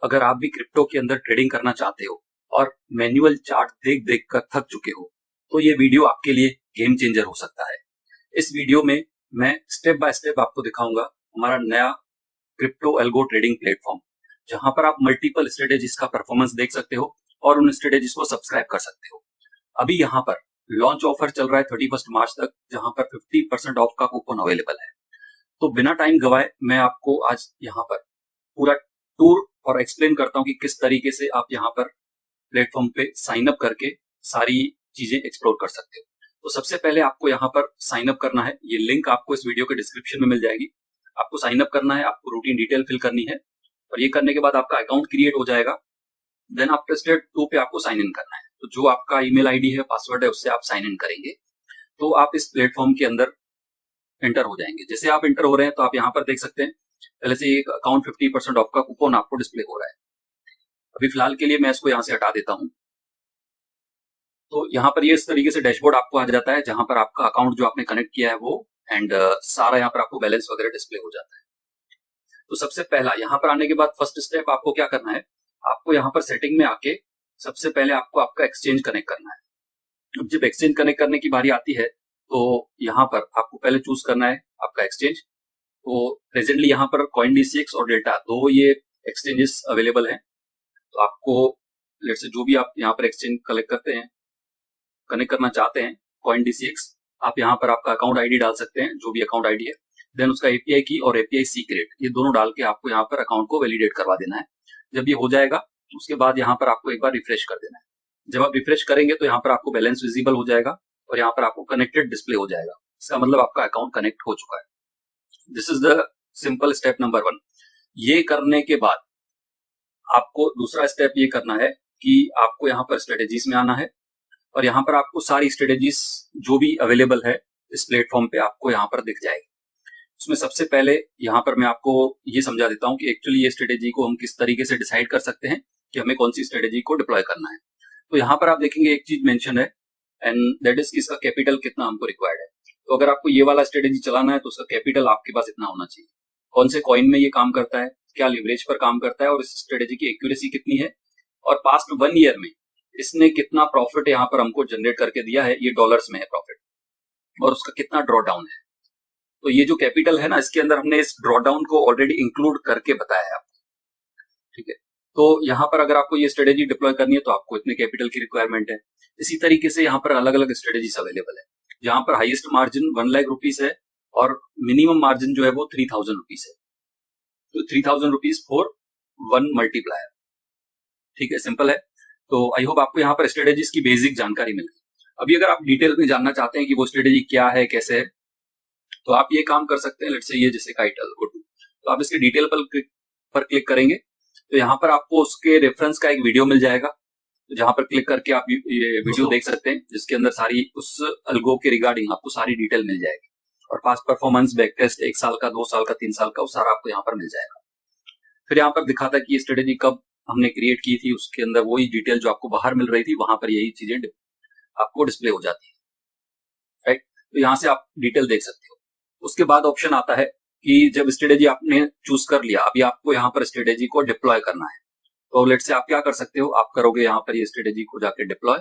अगर आप भी क्रिप्टो के अंदर ट्रेडिंग करना चाहते हो और मैन्युअल चार्ट देख देख कर थक चुके हो, तो ये वीडियो आपके लिए गेम चेंजर हो सकता है। इस वीडियो में मैं स्टेप बाय स्टेप आपको दिखाऊंगा हमारा नया क्रिप्टो एल्गो ट्रेडिंग प्लेटफॉर्म, जहां पर आप मल्टीपल स्ट्रेटेजीज का परफॉर्मेंस देख सकते हो और उन स्ट्रेटेजीज को सब्सक्राइब कर सकते हो। अभी यहाँ पर लॉन्च ऑफर चल रहा है 31 मार्च तक, जहां पर 50% ऑफ का कूपन अवेलेबल है। तो बिना टाइम गवाए मैं आपको आज यहाँ पर पूरा टूर और एक्सप्लेन करता हूँ कि किस तरीके से आप यहाँ पर प्लेटफॉर्म पे साइन अप करके सारी चीजें एक्सप्लोर कर सकते हो। तो सबसे पहले आपको यहाँ पर साइन अप करना है। ये लिंक आपको इस वीडियो के डिस्क्रिप्शन में मिल जाएगी। आपको साइन अप करना है, आपको रूटीन डिटेल फिल करनी है और ये करने के बाद आपका अकाउंट क्रिएट हो जाएगा। देन आफ्टर स्टेप 2 पे आपको साइन इन करना है। तो जो आपका ईमेल आईडी है, पासवर्ड है, उससे आप साइन इन करेंगे तो आप इस प्लेटफॉर्म के अंदर एंटर हो जाएंगे। जैसे आप एंटर हो रहे हैं तो आप यहाँ पर देख सकते हैं पहले से एक अकाउंट 50% ऑफ का कूपन आपको डिस्प्ले हो रहा है। अभी फिलहाल के लिए मैं इसको यहाँ से हटा देता हूँ। तो यहाँ पर ये इस तरीके से डैशबोर्ड आपको आ जाता है, जहां पर आपका अकाउंट जो आपने कनेक्ट किया है वो एंड सारा यहाँ पर आपको बैलेंस वगैरह डिस्प्ले हो जाता है। तो सबसे पहला यहाँ पर आने के बाद फर्स्ट स्टेप आपको क्या करना है, आपको यहाँ पर सेटिंग में आके सबसे पहले आपको आपका एक्सचेंज कनेक्ट करना है। जब एक्सचेंज कनेक्ट करने की बारी आती है तो यहाँ पर आपको पहले चूज करना है आपका एक्सचेंज। तो प्रेजेंटली यहाँ पर CoinDCX और डेल्टा दो ये एक्सचेंजेस अवेलेबल हैं। तो आपको लेट्स से जो भी आप यहाँ पर एक्सचेंज कनेक्ट करना चाहते हैं CoinDCX, आप यहाँ पर आपका अकाउंट आईडी डाल सकते हैं, जो भी अकाउंट आईडी है। देन उसका एपीआई की और एपीआई सीक्रेट ये दोनों डाल के आपको यहाँ पर अकाउंट को वैलिडेट करवा देना है। जब ये हो जाएगा उसके बाद यहाँ पर आपको एक बार रिफ्रेश कर देना है। जब आप रिफ्रेश करेंगे तो यहाँ पर आपको बैलेंस विजिबल हो जाएगा और यहाँ पर आपको कनेक्टेड डिस्प्ले हो जाएगा। इसका मतलब आपका अकाउंट कनेक्ट हो चुका है। This is the simple step number 1। ये करने के बाद आपको दूसरा स्टेप ये करना है कि आपको यहाँ पर स्ट्रेटेजीज में आना है और यहाँ पर आपको सारी स्ट्रेटेजीज जो भी अवेलेबल है इस प्लेटफॉर्म पे आपको यहाँ पर दिख जाएगी। उसमें सबसे पहले यहाँ पर मैं आपको ये समझा देता हूँ कि एक्चुअली ये स्ट्रेटेजी को हम किस तरीके से डिसाइड कर सकते हैं कि हमें कौन सी स्ट्रेटेजी को डिप्लॉय करना है। तो यहाँ पर आप देखेंगे एक चीज मेंशन है एंड दैट इज कि इसका कैपिटल कितना हमको रिक्वायर्ड है। तो अगर आपको ये वाला स्ट्रेटेजी चलाना है तो उसका कैपिटल आपके पास इतना होना चाहिए। कौन से कॉइन में ये काम करता है, क्या लिवरेज पर काम करता है और इस स्ट्रेटेजी की एक्यूरेसी कितनी है और पास्ट 1 ईयर में इसने कितना प्रॉफिट यहाँ पर हमको जनरेट करके दिया है, ये डॉलर्स में है प्रॉफिट, और उसका कितना ड्रॉ डाउन है। तो ये जो कैपिटल है ना, इसके अंदर हमने इस ड्रॉ डाउन को ऑलरेडी इंक्लूड करके बताया है आपको। ठीक है, तो यहाँ पर अगर आपको ये स्ट्रेटेजी डिप्लॉय करनी है तो आपको इतने कैपिटल की रिक्वायरमेंट है। इसी तरीके से यहाँ पर अलग अलग स्ट्रेटेजीज अवेलेबल है, जहां पर हाईएस्ट मार्जिन 1 लाख रुपीज है और मिनिमम मार्जिन जो है वो 3000 रुपीज है। तो 3000 रुपीज फॉर 1 मल्टीप्लायर। ठीक है, सिंपल है। तो आई होप आपको यहाँ पर स्ट्रेटेजीज की बेसिक जानकारी मिल गई। अभी अगर आप डिटेल में जानना चाहते हैं कि वो स्ट्रेटेजी क्या है, कैसे है, तो आप ये काम कर सकते हैं। लेट्स से ये जैसे काइटल गो टू, तो आप इसके डिटेल पर क्लिक करेंगे तो यहाँ पर आपको उसके रेफरेंस का एक वीडियो मिल जाएगा, तो जहां पर क्लिक करके आप ये वीडियो देख सकते हैं, जिसके अंदर सारी उस अल्गो के रिगार्डिंग आपको सारी डिटेल मिल जाएगी और पास्ट परफॉर्मेंस, बैक टेस्ट, 1 साल का, 2 साल का, 3 साल का, वो सारा आपको यहाँ पर मिल जाएगा। फिर यहाँ पर दिखाता है कि ये स्ट्रेटेजी कब हमने क्रिएट की थी, उसके अंदर वही डिटेल जो आपको बाहर मिल रही थी वहां पर यही चीजें आपको डिस्प्ले हो जाती है। राइट, तो यहाँ से आप डिटेल देख सकते हो। उसके बाद ऑप्शन आता है कि जब स्ट्रेटेजी आपने चूज कर लिया, अभी आपको यहाँ पर स्ट्रेटेजी को डिप्लॉय करना है। तो लेट से आप क्या कर सकते हो, आप करोगे यहाँ पर ये स्ट्रेटेजी को जाके डिप्लॉय।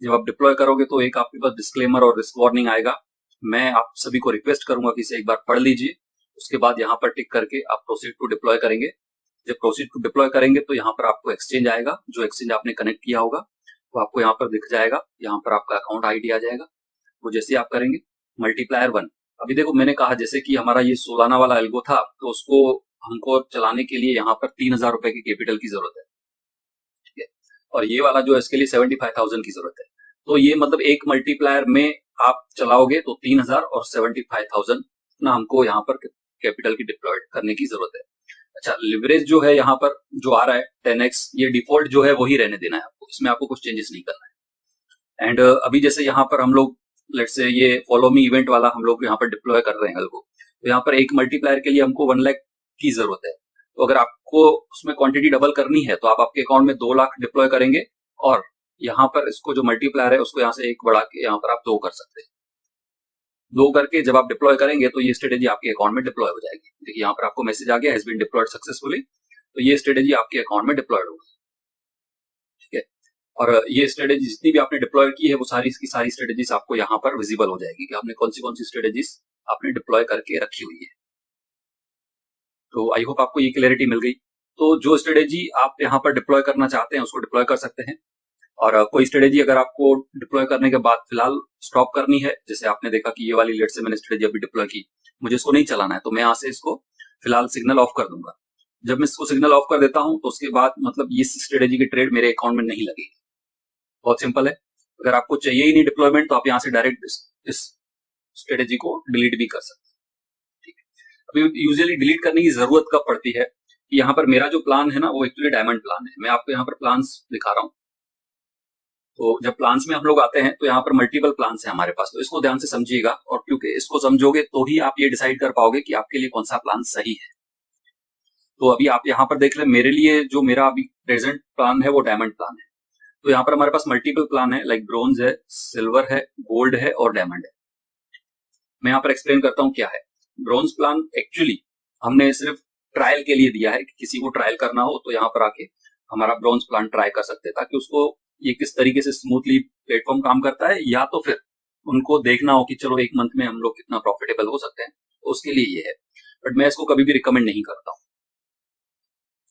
जब आप डिप्लॉय करोगे तो एक आपके पास डिस्क्लेमर और रिस्क वार्निंग आएगा। मैं आप सभी को रिक्वेस्ट करूंगा कि इसे एक बार पढ़ लीजिए। उसके बाद यहाँ पर टिक करके आप प्रोसीड टू डिप्लॉय करेंगे। जब प्रोसीड टू डिप्लॉय करेंगे तो यहाँ पर आपको एक्सचेंज आएगा, जो एक्सचेंज आपने कनेक्ट किया होगा वो आपको यहाँ पर दिख जाएगा। यहाँ पर आपका अकाउंट आईडी आ जाएगा। वो जैसे आप करेंगे मल्टीप्लायर 1, अभी देखो मैंने कहा जैसे कि हमारा ये सोलाना वाला एल्गो था, तो उसको हमको चलाने के लिए यहाँ पर 3000 रुपए की कैपिटल की जरूरत है। ठीक है, और ये वाला जो है इसके लिए 75,000 की जरूरत है। तो ये मतलब एक मल्टीप्लायर में आप चलाओगे तो 3000 और 75,000 ना हमको यहाँ पर कैपिटल की डिप्लॉयड करने की जरूरत है। अच्छा, लिवरेज जो है यहाँ पर जो आ रहा है 10x, ये डिफॉल्ट जो है वही रहने देना है आपको, इसमें आपको कुछ चेंजेस नहीं करना है। एंड अभी जैसे यहाँ पर हम लोग लेट्स से ये फॉलो मी इवेंट वाला हम लोग यहाँ पर डिप्लॉय कर रहे हैं एल्गो, तो यहाँ पर एक मल्टीप्लायर के लिए हमको 1 लाख की जरूरत है। तो अगर आपको उसमें क्वांटिटी डबल करनी है तो आप आपके अकाउंट में 2 लाख डिप्लॉय करेंगे और यहाँ पर इसको जो मल्टीप्लायर है उसको यहाँ से 1 बढ़ा के यहाँ पर आप 2 कर सकते हैं। 2 करके जब आप डिप्लॉय करेंगे तो ये स्ट्रेटेजी आपके अकाउंट में डिप्लॉय हो जाएगी। देखिए यहाँ पर आपको मैसेज आ गया, हैज बीन डिप्लॉयड सक्सेसफुली। तो ये स्ट्रेटेजी आपके अकाउंट में डिप्लॉयड होगी, ठीक है। और ये स्ट्रेटेजी जितनी भी आपने डिप्लॉय की है वो सारी की सारी स्ट्रेटेजीज आपको यहाँ पर विजिबल हो जाएगी कि आपने कौन सी स्ट्रेटेजीज आपने डिप्लॉय करके रखी हुई है। तो आई होप आपको ये क्लैरिटी मिल गई। तो जो स्ट्रेटेजी आप यहाँ पर डिप्लॉय करना चाहते हैं उसको डिप्लॉय कर सकते हैं, और कोई स्ट्रेटेजी अगर आपको डिप्लॉय करने के बाद फिलहाल स्टॉप करनी है, जैसे आपने देखा कि ये वाली लेट से मैंने स्ट्रेटेजी अभी डिप्लॉय की, मुझे इसको नहीं चलाना है, तो मैं यहाँ से इसको फिलहाल सिग्नल ऑफ कर दूंगा। जब मैं इसको सिग्नल ऑफ कर देता हूं तो उसके बाद मतलब ये स्ट्रेटेजी की ट्रेड मेरे अकाउंट में नहीं लगेगी। बहुत सिंपल है। अगर आपको चाहिए ही नहीं डिप्लॉयमेंट तो आप यहाँ से डायरेक्ट इस स्ट्रेटेजी को डिलीट भी कर सकते हैं, ठीक है। अभी यूजुअली डिलीट करने की जरूरत कब पड़ती है कि यहाँ पर मेरा जो प्लान है ना वो एक्चुअली डायमंड प्लान है। मैं आपको यहाँ पर प्लान्स दिखा रहा हूँ। तो जब प्लान्स में हम लोग आते हैं तो यहाँ पर मल्टीपल प्लान्स हैं हमारे पास, तो इसको ध्यान से समझिएगा, और क्योंकि इसको समझोगे तो ही आप ये डिसाइड कर पाओगे कि आपके लिए कौन सा प्लान सही है। तो अभी आप यहाँ पर देख लें, मेरे लिए जो मेरा अभी प्रेजेंट प्लान है वो डायमंड प्लान है। तो यहाँ पर हमारे पास मल्टीपल प्लान है, लाइक ब्रोंज है, सिल्वर है, गोल्ड है और डायमंड है। मैं यहाँ पर एक्सप्लेन करता हूँ क्या है। ब्रोंज प्लान एक्चुअली हमने सिर्फ ट्रायल के लिए दिया है कि किसी को ट्रायल करना हो तो यहाँ पर आके हमारा ब्रोंज प्लान ट्राई कर सकते हैं, ताकि उसको ये किस तरीके से स्मूथली प्लेटफॉर्म काम करता है, या तो फिर उनको देखना हो कि चलो एक मंथ में हम लोग कितना प्रॉफिटेबल हो सकते हैं, तो उसके लिए ये है। बट मैं इसको कभी भी रिकमेंड नहीं करता हूँ।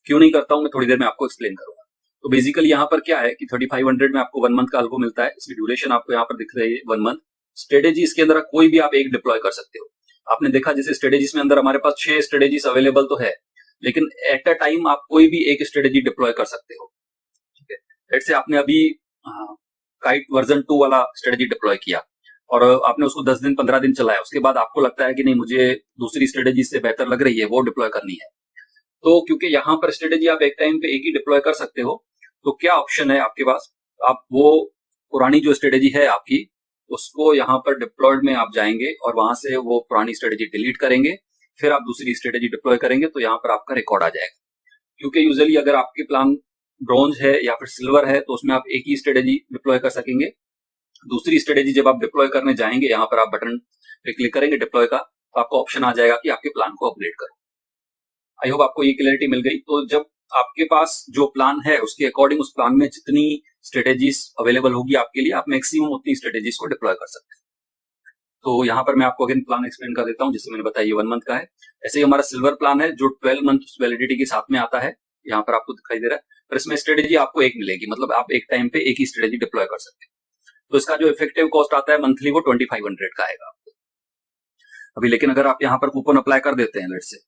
क्यों नहीं करता हूँ मैं थोड़ी देर में आपको एक्सप्लेन करूंगा। तो बेसिकली यहाँ पर क्या है कि 3500 में आपको 1 मंथ का अल्गो मिलता है। इसकी ड्यूरेशन आपको यहाँ पर दिख रही है 1 मंथ। स्ट्रेटेजी इसके अंदर कोई भी आप एक डिप्लॉय कर सकते हो। आपने देखा जैसे स्ट्रेटेजीज में अंदर हमारे पास 6 स्ट्रेटेजीज अवेलेबल तो है, लेकिन एट अ टाइम आप कोई भी एक स्ट्रेटेजी डिप्लॉय कर सकते हो, ठीक है। लेट्स से आपने अभी काइट वर्जन 2 वाला स्ट्रेटेजी डिप्लॉय किया और आपने उसको 10 दिन 15 दिन चलाया, उसके बाद आपको लगता है कि नहीं मुझे दूसरी स्ट्रेटेजी से बेहतर लग रही है, वो डिप्लॉय करनी है। तो क्योंकि यहाँ पर स्ट्रेटेजी आप एक टाइम पे एक ही डिप्लॉय कर सकते हो, तो क्या ऑप्शन है आपके पास, आप वो पुरानी जो स्ट्रेटेजी है आपकी उसको यहाँ पर डिप्लॉयड में आप जाएंगे और वहां से वो पुरानी स्ट्रेटेजी डिलीट करेंगे, फिर आप दूसरी स्ट्रेटेजी डिप्लॉय करेंगे, तो यहाँ पर आपका रिकॉर्ड आ जाएगा। क्योंकि यूजुअली अगर आपके प्लान ब्रॉन्ज है या फिर सिल्वर है तो उसमें आप एक ही स्ट्रेटेजी डिप्लॉय कर सकेंगे। दूसरी स्ट्रेटेजी जब आप डिप्लॉय करने जाएंगे, यहाँ पर आप बटन पे क्लिक करेंगे डिप्लॉय का, तो आपको ऑप्शन आ जाएगा कि आपके प्लान को अपग्रेड करो। आई होप आपको ये क्लैरिटी मिल गई। तो जब आपके पास जो प्लान है उसके अकॉर्डिंग उस प्लान में जितनी स्ट्रेटेजीज अवेलेबल होगी आपके लिए, आप मैक्सिमम उतनी स्ट्रेटेजीज को डिप्लॉय कर सकते हैं। तो यहाँ पर मैं आपको अगेन प्लान एक्सप्लेन कर देता हूँ। जैसे मैंने बताया ये 1 मंथ का है। ऐसे ही हमारा सिल्वर प्लान है जो 12 मंथ वैलिडिटी के साथ में आता है, यहाँ पर आपको दिखाई दे रहा है। पर इसमें स्ट्रेटेजी आपको एक मिलेगी, मतलब आप एक टाइम पे एक ही स्ट्रेटेजी डिप्लॉय कर सकते हैं। तो इसका जो इफेक्टिव कॉस्ट आता है मंथली वो 2500 का आएगा आपको अभी। लेकिन अगर आप यहाँ पर कूपन अप्लाई कर देते हैं, लेट्स से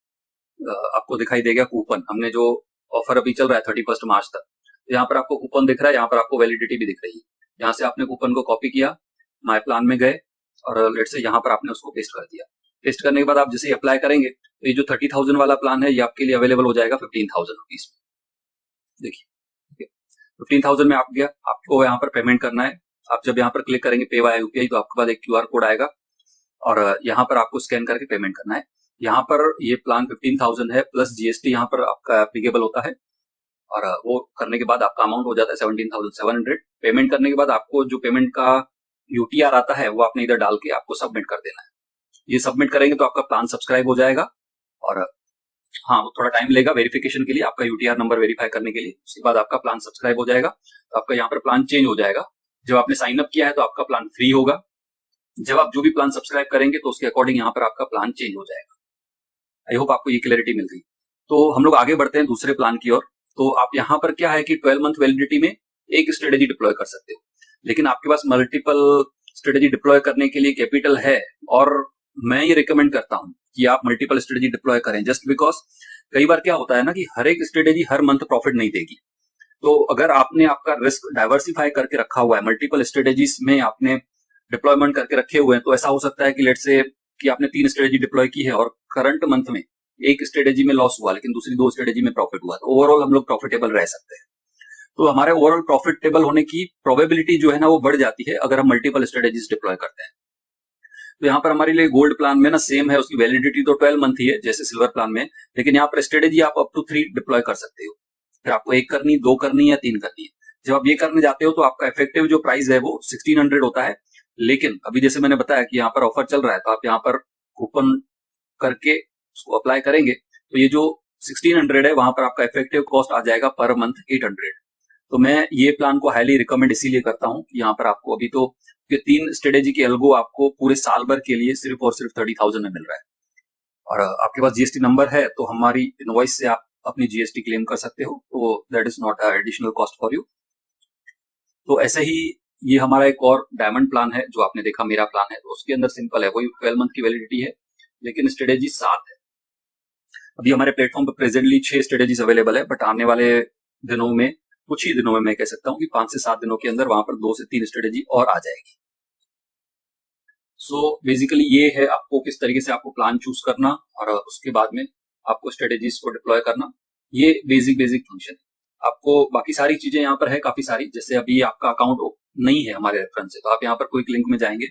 आपको दिखाई देगा कूपन, हमने जो ऑफर अभी चल रहा है 31 मार्च तक, तो यहाँ पर आपको कूपन दिख रहा है, यहाँ पर आपको वैलिडिटी भी दिख रही है। यहाँ से आपने कूपन को कॉपी किया, माय प्लान में गए और लेट्स से यहाँ पर आपने उसको पेस्ट कर दिया। पेस्ट करने के बाद आप जैसे अप्लाई करेंगे तो ये जो 30,000 वाला प्लान है ये आपके लिए अवेलेबल हो जाएगा 15,000 रुपीज में। देखिए 15,000 में आप गया, आपको यहाँ पर पेमेंट करना है। आप जब यहाँ पर क्लिक करेंगे पे बाय यूपीआई तो आपके पास एक QR कोड आएगा और यहाँ पर आपको स्कैन करके पेमेंट करना है। यहाँ पर ये प्लान 15,000 है प्लस जीएसटी यहाँ पर आपका एप्लीकेबल होता है, और वो करने के बाद आपका अमाउंट हो जाता है 17,700। पेमेंट करने के बाद आपको जो पेमेंट का यूटीआर आता है वो आपने इधर डाल के आपको सबमिट कर देना है। ये सबमिट करेंगे तो आपका प्लान सब्सक्राइब हो जाएगा, और हाँ वो थोड़ा टाइम लेगा वेरिफिकेशन के लिए, आपका यूटीआर नंबर वेरीफाई करने के लिए। उसके बाद आपका प्लान सब्सक्राइब हो जाएगा, तो आपका यहाँ पर प्लान चेंज हो जाएगा। जब आपने साइन अप किया है तो आपका प्लान फ्री होगा, जब आप जो भी प्लान सब्सक्राइब करेंगे तो उसके अकॉर्डिंग यहाँ पर आपका प्लान चेंज हो जाएगा। आई होप आपको ये क्लैरिटी मिल गई। तो हम लोग आगे बढ़ते हैं दूसरे प्लान की ओर। तो आप यहाँ पर क्या है कि 12 मंथ वैलिडिटी में एक स्ट्रेटेजी डिप्लॉय कर सकते हो, लेकिन आपके पास मल्टीपल स्ट्रेटेजी डिप्लॉय करने के लिए कैपिटल है, और मैं ये रिकमेंड करता हूँ कि आप मल्टीपल स्ट्रेटेजी डिप्लॉय करें, जस्ट बिकॉज कई बार क्या होता है ना कि हर एक स्ट्रेटेजी हर मंथ प्रॉफिट नहीं देगी। तो अगर आपने आपका रिस्क डाइवर्सिफाई करके रखा हुआ है, मल्टीपल स्ट्रेटेजीज में आपने डिप्लॉयमेंट करके रखे हुए हैं, तो ऐसा हो सकता है कि लेट्स से कि आपने 3 स्ट्रेटेजी डिप्लॉय की है और करंट मंथ में एक स्ट्रेटेजी में लॉस हुआ लेकिन दूसरी 2 स्ट्रेटेजी में प्रॉफिट हुआ, तो ओवरऑल हम लोग प्रॉफिटेबल रह सकते हैं। तो हमारे ओवरऑल प्रॉफिटेबल होने की प्रोबेबिलिटी जो है ना वो बढ़ जाती है अगर हम मल्टीपल स्ट्रेटेजीज डिप्लॉय करते हैं। तो यहाँ पर हमारे लिए गोल्ड प्लान में ना सेम है, उसकी वैलिडिटी तो 12 मंथ ही है जैसे सिल्वर प्लान में, लेकिन यहाँ पर स्ट्रेटेजी आप अप टू 3 डिप्लॉय कर सकते हो। फिर आपको 1 करनी, 2 करनी या 3 करनी है। जब आप ये करने जाते हो तो आपका इफेक्टिव जो प्राइस है वो 1600 होता है, लेकिन अभी जैसे मैंने बताया कि यहाँ पर ऑफर चल रहा है, तो आप यहाँ पर कूपन करके उसको अप्लाई करेंगे तो ये जो 1600 है, वहां पर आपका इफेक्टिव कॉस्ट आ जाएगा पर मंथ 800। तो मैं ये प्लान को हाईली रिकमेंड इसीलिए करता हूँ कि यहाँ पर आपको अभी तो ये 3 स्ट्रेटेजी की एल्गो आपको पूरे साल भर के लिए सिर्फ और सिर्फ 30,000 में मिल रहा है। और आपके पास जीएसटी नंबर है तो हमारी इनवॉइस से आप अपनी जीएसटी क्लेम कर सकते हो, तो that is not additional cost for you. तो ऐसे ही ये हमारा एक और डायमंड प्लान है जो आपने देखा मेरा प्लान है, तो उसके अंदर सिंपल है, वही 12 मंथ की वैलिडिटी है, लेकिन स्ट्रेटेजी 7 है। अभी हमारे प्लेटफॉर्म पर प्रेजेंटली 6 स्ट्रेटेजीज अवेलेबल है, बट आने वाले दिनों में, कुछ ही दिनों में मैं कह सकता हूँ कि 5 से 7 दिनों के अंदर वहां पर 2 से 3 स्ट्रेटेजी और आ जाएगी। सो बेसिकली ये है आपको किस तरीके से आपको प्लान चूज करना और उसके बाद में आपको स्ट्रेटेजीज को डिप्लॉय करना, ये बेसिक फंक्शन है। आपको बाकी सारी चीजें यहाँ पर है काफी सारी, जैसे अभी आपका अकाउंट नहीं है हमारे रेफरेंस से, तो आप यहाँ पर कोई लिंक में जाएंगे,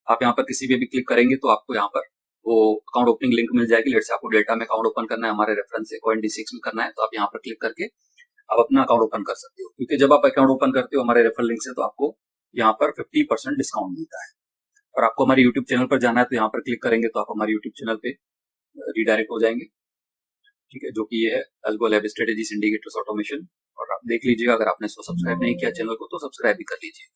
आप यहाँ पर किसी भी क्लिक करेंगे तो आपको यहाँ पर वो अकाउंट ओपनिंग लिंक मिल जाएगी। लेट से आपको डेल्टा में अकाउंट ओपन करना है, हमारे रेफरेंस से CoinD6 में करना है, तो आप यहाँ पर क्लिक करके आप अपना अकाउंट ओपन कर सकते हो, क्योंकि जब आप अकाउंट ओपन करते हो हमारे रेफरल लिंक से तो आपको यहाँ पर 50% डिस्काउंट मिलता है। और आपको हमारे यूट्यूब चैनल पर जाना है तो यहाँ पर क्लिक करेंगे तो आप हमारे यूट्यूब चैनल पे रिडायरेक्ट हो जाएंगे, ठीक है, जो कि ये है algo lab strategies indicators automation. और आप देख लीजिएगा, अगर आपने इसको सब्सक्राइब नहीं किया चैनल को तो सब्सक्राइब भी कर लीजिए।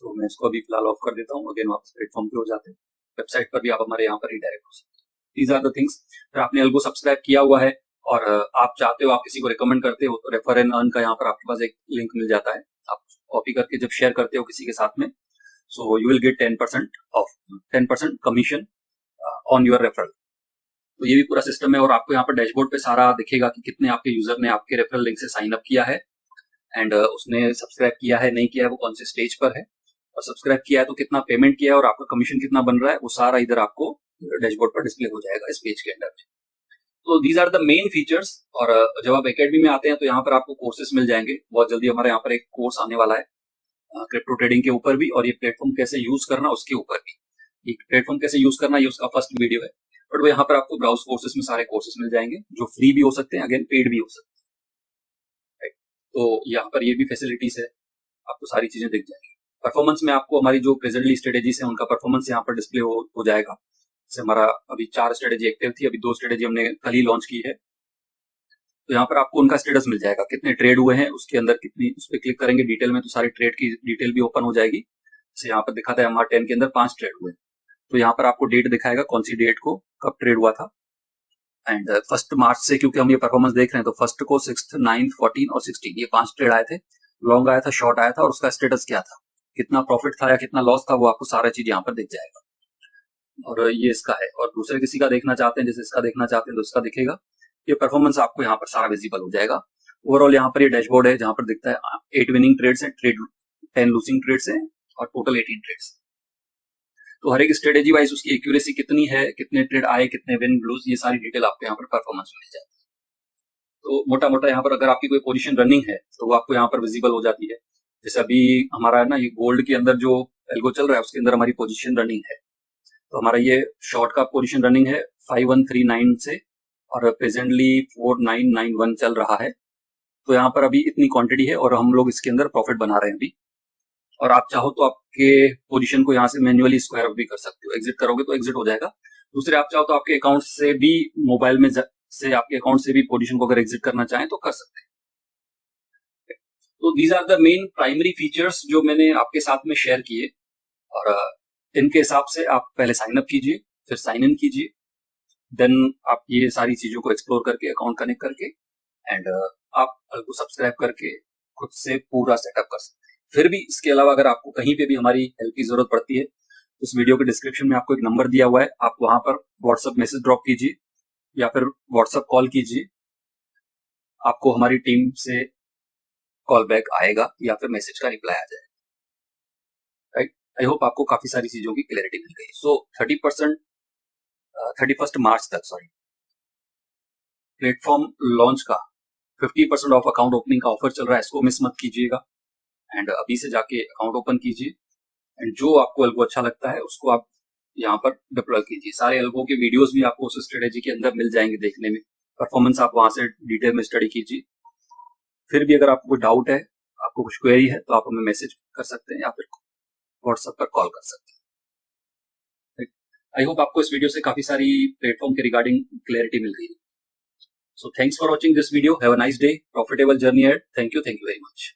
तो मैं इसको अभी फिलहाल ऑफ कर देता हूँ, अगेन वापस प्लेटफॉर्म पे हो जाते हैं। वेबसाइट पर भी आप हमारे यहाँ पर रिडायरेक्ट हो सकते हैं। These are the things. फिर आपने अल्गो सब्सक्राइब किया हुआ है और आप चाहते हो, आप किसी को रिकमेंड करते हो, तो रेफर एंड अर्न का यहाँ पर आपके पास एक लिंक मिल जाता है। आप कॉपी करके जब शेयर करते हो किसी के साथ में, so you will get 10% of, 10% commission on your referral. तो ये भी पूरा सिस्टम है और आपको यहाँ पर डैशबोर्ड पे सारा दिखेगा कि कितने आपके यूजर ने आपके रेफरल लिंक से साइन अप किया है एंड उसने सब्सक्राइब किया है नहीं किया है, वो कौन से स्टेज पर है, और सब्सक्राइब किया है तो कितना पेमेंट किया है और आपका कमीशन कितना बन रहा है, वो सारा इधर आपको डैशबोर्ड पर डिस्प्ले हो जाएगा इस पेज के अंदर में। तो these are the main features. और जब आप एकेडमी में आते हैं तो यहाँ पर आपको कोर्सेस मिल जाएंगे बहुत जल्दी। हमारे यहाँ पर एक कोर्स आने वाला है क्रिप्टो ट्रेडिंग के ऊपर भी, और ये प्लेटफॉर्म कैसे यूज करना उसके ऊपर भी। ये प्लेटफॉर्म कैसे यूज करना ये उसका फर्स्ट वीडियो है, बट वो यहाँ पर आपको ब्राउज कोर्सेस में सारे कोर्सेस मिल जाएंगे जो फ्री भी हो सकते हैं, अगेन पेड भी हो सकते हैं, right? तो यहाँ पर ये भी फैसिलिटीज है, आपको सारी चीजें दिख जाएंगी। परफॉर्मेंस में आपको हमारी जो प्रेजेंटली स्ट्रेटेजीज है उनका परफॉर्मेंस यहाँ पर डिस्प्ले हो जाएगा। जैसे हमारा अभी 4 स्ट्रेटेजी एक्टिव थी, अभी 2 स्ट्रेटेजी हमने कल ही लॉन्च की है, तो यहाँ पर आपको उनका स्टेटस मिल जाएगा, कितने ट्रेड हुए हैं उसके अंदर, कितनी, उस पर क्लिक करेंगे डिटेल में तो सारी ट्रेड की डिटेल भी ओपन हो जाएगी। जैसे यहाँ पर दिखाता है हमारे 10 के अंदर 5 ट्रेड हुए, तो यहाँ पर आपको डेट दिखाएगा कौन सी डेट को कब ट्रेड हुआ था। एंड 1 मार्च से क्योंकि हम ये परफॉर्मेंस देख रहे हैं तो 1 को 6, 9, 14 और 16 ये 5 ट्रेड आए थे, लॉन्ग आया था, शॉर्ट आया था, और उसका स्टेटस क्या था, कितना प्रॉफिट था या कितना लॉस था, वो आपको सारा चीज यहाँ पर दिख जाएगा। और ये इसका है, और दूसरे किसी का देखना चाहते हैं, जैसे इसका देखना चाहते हैं तो इसका दिखेगा, ये परफॉर्मेंस आपको यहाँ पर सारा विजिबल हो जाएगा। ओवरऑल यहाँ पर ये डैशबोर्ड है जहां पर दिखता है 8 विनिंग ट्रेड्स है, 10 लूजिंग ट्रेड्स है और टोटल 18 ट्रेड्स। तो हर एक स्ट्रेटेजी वाइज उसकी एक्यूरेसी कितनी है, कितने ट्रेड आए, कितने विन लूज, ये सारी डिटेल आपको यहाँ पर परफॉर्मेंस मिल जाएगी। तो मोटा मोटा यहाँ पर अगर आपकी कोई पोजीशन रनिंग है तो वो आपको यहाँ पर विजिबल हो जाती है। जैसे अभी हमारा है ना, ये गोल्ड के अंदर जो एल्गो चल रहा है उसके अंदर हमारी पोजीशन रनिंग है, तो हमारा ये शॉर्ट का पोजीशन रनिंग है 5139 से और प्रेजेंटली 4991 चल रहा है। तो यहाँ पर अभी इतनी क्वांटिटी है और हम लोग इसके अंदर प्रॉफिट बना रहे हैं अभी। और आप चाहो तो आपके पोजीशन को यहाँ से मैन्युअली स्क्वायर ऑफ भी कर सकते हो, एग्जिट करोगे तो एग्जिट हो जाएगा। दूसरे आप चाहो तो आपके अकाउंट से भी, मोबाइल में से आपके अकाउंट से भी पोजीशन को अगर एग्जिट करना चाहें तो कर सकते हैं। तो these are the main primary features जो मैंने आपके साथ में शेयर किए, और इनके हिसाब से आप पहले साइन अप कीजिए, फिर साइन इन कीजिए, देन आप ये सारी चीजों को एक्सप्लोर करके अकाउंट कनेक्ट करके एंड आप को सब्सक्राइब करके खुद से पूरा सेटअप कर सकते हैं। फिर भी इसके अलावा अगर आपको कहीं पे भी हमारी हेल्प की जरूरत पड़ती है, उस वीडियो के डिस्क्रिप्शन में आपको एक नंबर दिया हुआ है, आप वहां पर व्हाट्सएप मैसेज ड्रॉप कीजिए या फिर व्हाट्सएप कॉल कीजिए, आपको हमारी टीम से कॉल बैक आएगा या फिर मैसेज का रिप्लाई आ जाएगा, राइट। आई होप आपको काफी सारी चीजों की क्लैरिटी मिल गई। सो 31 मार्च तक प्लेटफॉर्म लॉन्च का 50% ऑफ अकाउंट ओपनिंग का ऑफर चल रहा है, इसको मिस मत कीजिएगा एंड अभी से जाके अकाउंट ओपन कीजिए एंड जो आपको एल्गो अच्छा लगता है उसको आप यहाँ पर डिप्लॉय कीजिए। सारे एल्गो के वीडियोस भी आपको उस स्ट्रेटेजी के अंदर मिल जाएंगे देखने में, परफॉर्मेंस आप वहां से डिटेल में स्टडी कीजिए। फिर भी अगर आपको कोई डाउट है, आपको कुछ क्वेरी है, तो आप हमें मैसेज कर सकते हैं या फिर व्हाट्सएप पर कॉल कर सकते हैं। आई होप आपको इस वीडियो से काफी सारी प्लेटफॉर्म के रिगार्डिंग क्लैरिटी मिल गई। So thanks for watching this video. Have a nice day, profitable journey एड। Thank you very much.